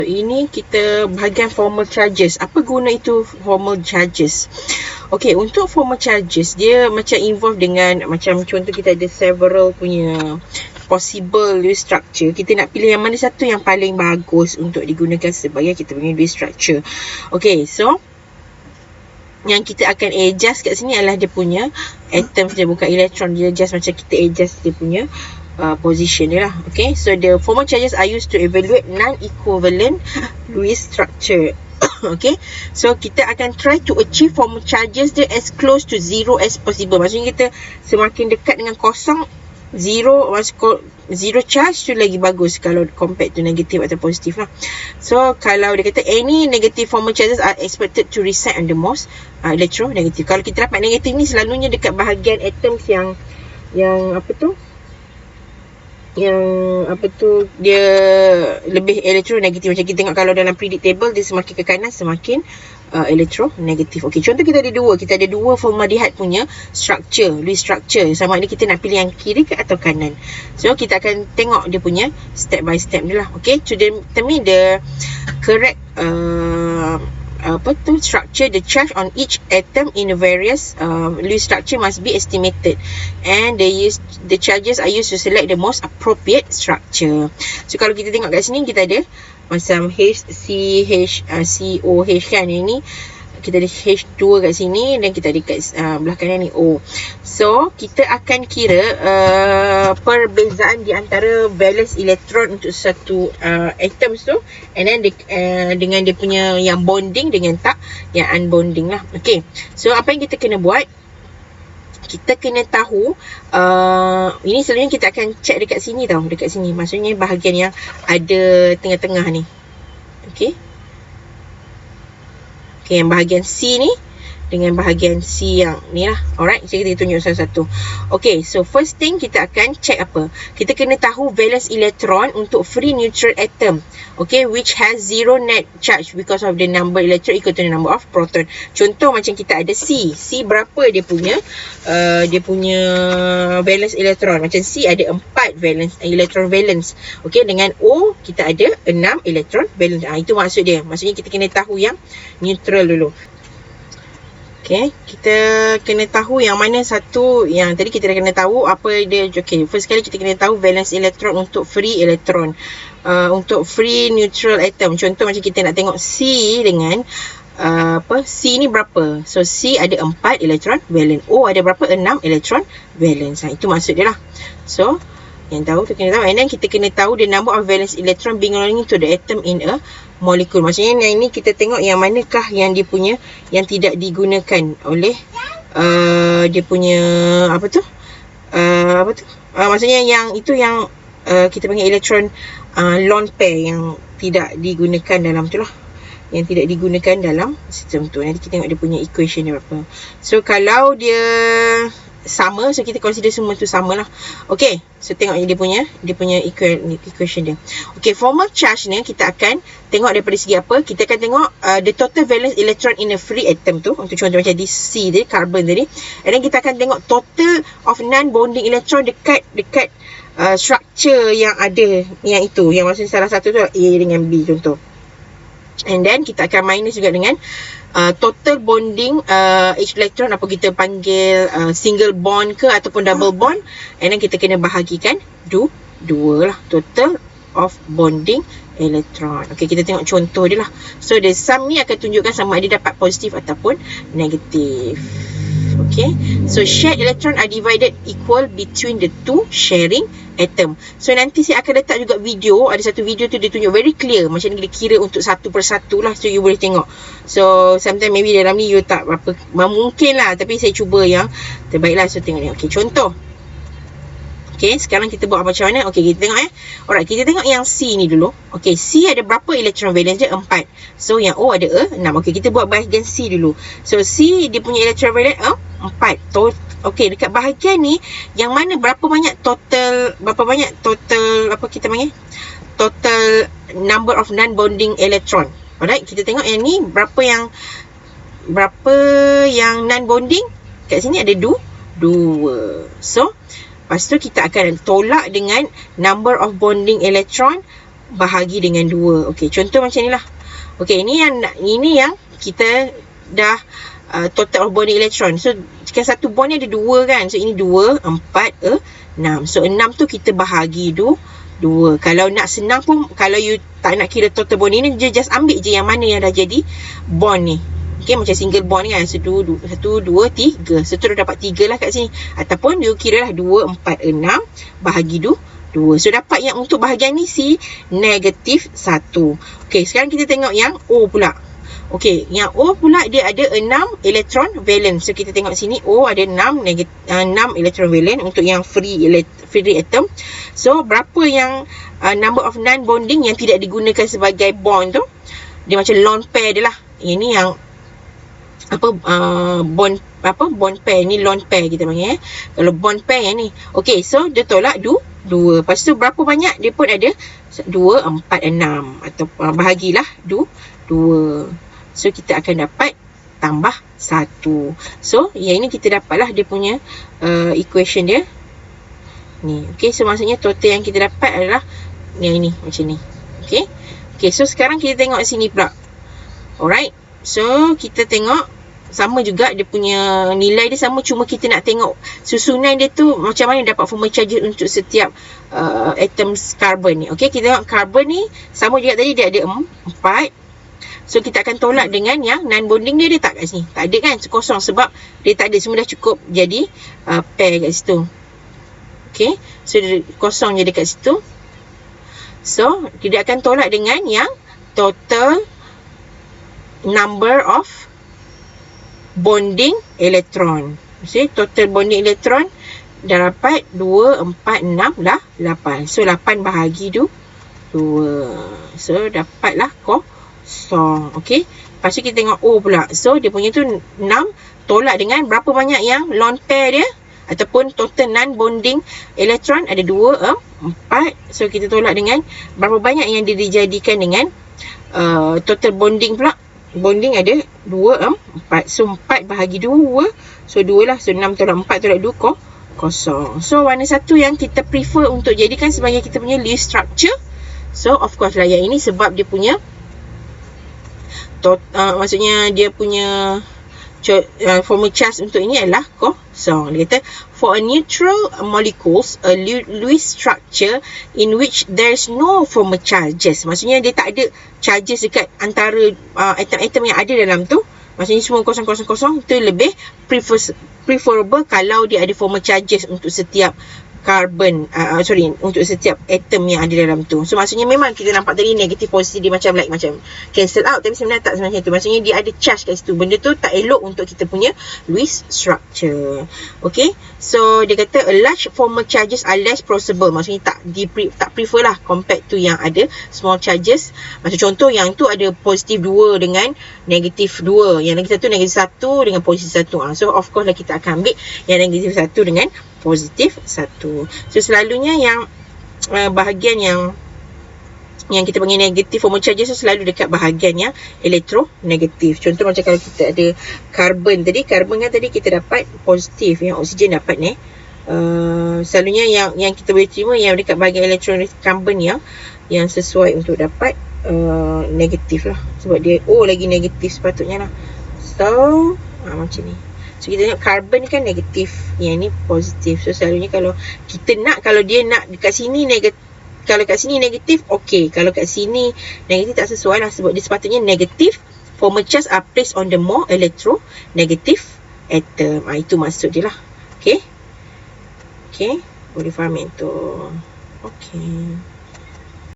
Ini kita bahagian formal charges. Apa guna itu formal charges? Okey, untuk formal charges dia macam involve dengan macam contoh kita ada several punya possible list structure. Kita nak pilih yang mana satu yang paling bagus untuk digunakan sebagai kita punya list structure. Okey, so yang kita akan adjust kat sini adalah dia punya atoms dia, bukan elektron. Dia just macam kita adjust dia punya position dia lah. Okay, so the formal charges are used to evaluate non-equivalent Lewis structure. Okay, so kita akan try to achieve formal charges dia as close to zero as possible. Maksudnya kita semakin dekat dengan kosong, zero charge tu lagi bagus kalau compared to negative atau positif lah. So kalau dia kata any negative formal charges are expected to reside on the most electronegative. Kalau kita dapat negatif ni selalunya dekat bahagian atoms yang dia lebih elektronegatif. Macam kita tengok kalau dalam periodic table dia semakin ke kanan semakin elektronegatif. Okey, contoh kita ada dua formaldehyde punya structure, Lewis structure. Sama ada kita nak pilih yang kiri ke atau kanan. So kita akan tengok dia punya step by step ni lah. Okey, to determine the correct structure, the charge on each atom in a various Lewis structure must be estimated, and the charges are used to select the most appropriate structure. So kalau kita tengok kat sini kita ada macam COH kan, ini kita ada H2 kat sini dan kita ada kat belah kanan ni O. So kita akan kira perbezaan di antara valence elektron untuk satu atoms tu, and then dengan dia punya yang bonding dengan tak yang unbonding lah. Okay, so apa yang kita kena buat, kita kena tahu ini selalunya kita akan check dekat sini tau, dekat sini maksudnya bahagian yang ada tengah-tengah ni. Okay, yang bahagian C ni dengan bahagian C yang ni lah. Alright, jadi kita tunjuk satu-satu. Okay, so first thing kita akan check apa? Kita kena tahu valence electron untuk free neutral atom. Okay, which has zero net charge because of the number electron equal to the number of proton. Contoh macam kita ada C. C berapa dia punya valence electron? Macam C ada 4 valence electron valence. Okay, dengan O kita ada 6 electron valence. Itu maksud dia. Maksudnya kita kena tahu yang neutral dulu. Okay, kita kena tahu yang mana satu yang tadi kita dah kena tahu apa dia. Okay, first kali kita kena tahu valence electron untuk free electron. Untuk free neutral atom, contoh macam kita nak tengok C dengan C ni berapa. So C ada 4 elektron valence, O ada berapa? 6 elektron valence. Itu maksud dia lah. So yang tahu tu kena tahu, and then kita kena tahu the number of valence electron belonging to the atom in a molecule. Maksudnya yang ni kita tengok yang manakah yang dia punya yang tidak digunakan oleh dia punya maksudnya yang itu yang kita panggil elektron lone pair yang tidak digunakan dalam tu lah, yang tidak digunakan dalam sistem tu. Nanti kita tengok dia punya equation dia berapa. So kalau dia sama, so kita consider semua tu sama lah. Okay, so tengok dia punya equation dia. Okay, formal charge ni kita akan tengok daripada segi apa. Kita akan tengok the total valence electron in a free atom tu. Untuk contoh macam di C tadi, carbon tadi. And then kita akan tengok total of non-bonding electron dekat structure yang ada yang itu, yang maksudnya salah satu tu A dengan B contoh. And then kita akan minus juga dengan total bonding each electron, apa kita panggil single bond ke ataupun double bond. And then kita kena bahagikan dua lah, total of bonding elektron. Okay, kita tengok contoh dia lah. So the sum ni akan tunjukkan sama ada dapat positif ataupun negatif. Okay, so shared electron are divided equal between the two sharing atom. So nanti saya akan letak juga video, ada satu video tu dia tunjuk very clear macam ni dia kira untuk satu persatu lah, so you boleh tengok. So sometimes maybe dalam ni you tak apa mungkin lah, tapi saya cuba yang terbaik lah. So tengok ni. Okay, contoh. Okay, sekarang kita buat macam mana? Okay, kita tengok Alright, kita tengok yang C ni dulu. Okay, C ada berapa elektron valence dia? 4. So yang O ada 6. Okay, kita buat bahagian C dulu. So C dia punya elektron valence 4. Okay, dekat bahagian ni yang mana berapa banyak total apa kita panggil? Total number of non-bonding electron. Alright, kita tengok yang ni berapa yang non-bonding? Kat sini ada 2. So lepas tu kita akan tolak dengan number of bonding electron bahagi dengan 2. Okey, contoh macam ni lah. Okey, ini yang kita dah total of bonding electron. So, kan satu bond ni ada 2 kan. So, ini 2, 4, 6. So, 6 tu kita bahagi 2. Kalau nak senang pun, kalau you tak nak kira total bonding ni, just ambil je yang mana yang dah jadi bond ni. Okay, macam single bond kan. So, 1, 2, 3. So, terus dapat 3 lah kat sini. Ataupun you kira lah 2, 4, 6 bahagi 2. So, dapat yang untuk bahagian ni si negatif 1. Okay, sekarang kita tengok yang O pula. Okey, yang O pula dia ada 6 elektron valen. So kita tengok sini O ada 6 elektron valen untuk yang free atom. So berapa yang number of non bonding yang tidak digunakan sebagai bond tu? Dia macam lone pair dia lah. Ini yang bond pair ni, lone pair kita panggil. Kalau bond pair yang ni. Okey, so dia tolak 2. Lepas tu berapa banyak? Dia pun ada 2, 4, 6 atau bahagilah 2. So, kita akan dapat tambah 1. So, yang ini kita dapatlah dia punya equation dia. Ni. Okay, so maksudnya total yang kita dapat adalah yang ini, macam ni. Okay. Okay, so sekarang kita tengok sini pula. Alright. So, kita tengok sama juga dia punya nilai dia sama. Cuma kita nak tengok susunan dia tu macam mana dapat formal charges untuk setiap atom carbon ni. Okay, kita tengok carbon ni sama juga tadi dia ada 4. So, kita akan tolak dengan yang non-bonding dia tak kat sini. Tak ada kan? So, kosong sebab dia tak ada. Semua dah cukup jadi pair kat situ. Okay. So, dia kosong je dekat situ. So, kita akan tolak dengan yang total number of bonding electron. So, total bonding electron dah dapat 2, 4, 6 dah 8. So, 8 bahagi 2. So, dapatlah kosong. Okey. Lepas tu kita tengok O pula. So, dia punya tu 6 tolak dengan berapa banyak yang lone pair dia ataupun total non-bonding elektron ada 2, 4. So, kita tolak dengan berapa banyak yang dia dijadikan dengan total bonding pula. Bonding ada 2, 4. So, 4 bahagi 2. So, 2 lah. So, 6 tolak 4 tolak 2 kosong. So, warna satu yang kita prefer untuk jadikan sebagai kita punya Lewis structure. So, of course lah yang ini sebab dia punya maksudnya dia punya formal charge untuk ini adalah kosong. Dia kata for a neutral molecules a Lewis structure in which there is no formal charges. Maksudnya dia tak ada charges dekat antara atom-atom yang ada dalam tu. Maksudnya semua kosong-kosong tu lebih preferable kalau dia ada formal charges untuk setiap carbon, untuk setiap atom yang ada dalam tu. So maksudnya memang kita nampak tadi negatif positif dia macam macam cancel out, tapi sebenarnya tak sebenarnya tu. Maksudnya dia ada charge kat situ. Benda tu tak elok untuk kita punya Lewis structure. Okay. So dia kata a large formal charges are less possible. Maksudnya tak prefer lah compared to yang ada small charges. Macam contoh yang tu ada positif 2 dengan negatif 2. Yang negatif 1 negatif 1 dengan positif 1. So of course lah kita akan ambil yang negatif 1 dengan positif 1. So selalunya yang bahagian yang kita panggil negatif formal charges tu selalu dekat bahagian yang elektronegatif. Contoh macam kalau kita ada karbon tadi, karbon kan tadi kita dapat positif, yang oksigen dapat selalunya yang kita boleh terima yang dekat bahagian elektronegatif karbon yang sesuai untuk dapat negatif lah, sebab dia O lagi negatif sepatutnya lah. So macam ni. So kita tengok karbon kan negatif, yang ni positif. So selalunya kalau kita kalau dia nak dekat sini negatif, kalau kat sini negatif, okey. Kalau kat sini negatif tak sesuai lah, sebab dia sepatutnya negatif. Formal charge are placed on the more electronegative atom. Itu maksud dia lah. Okay. Okay. Boleh faham yang tu. Okay.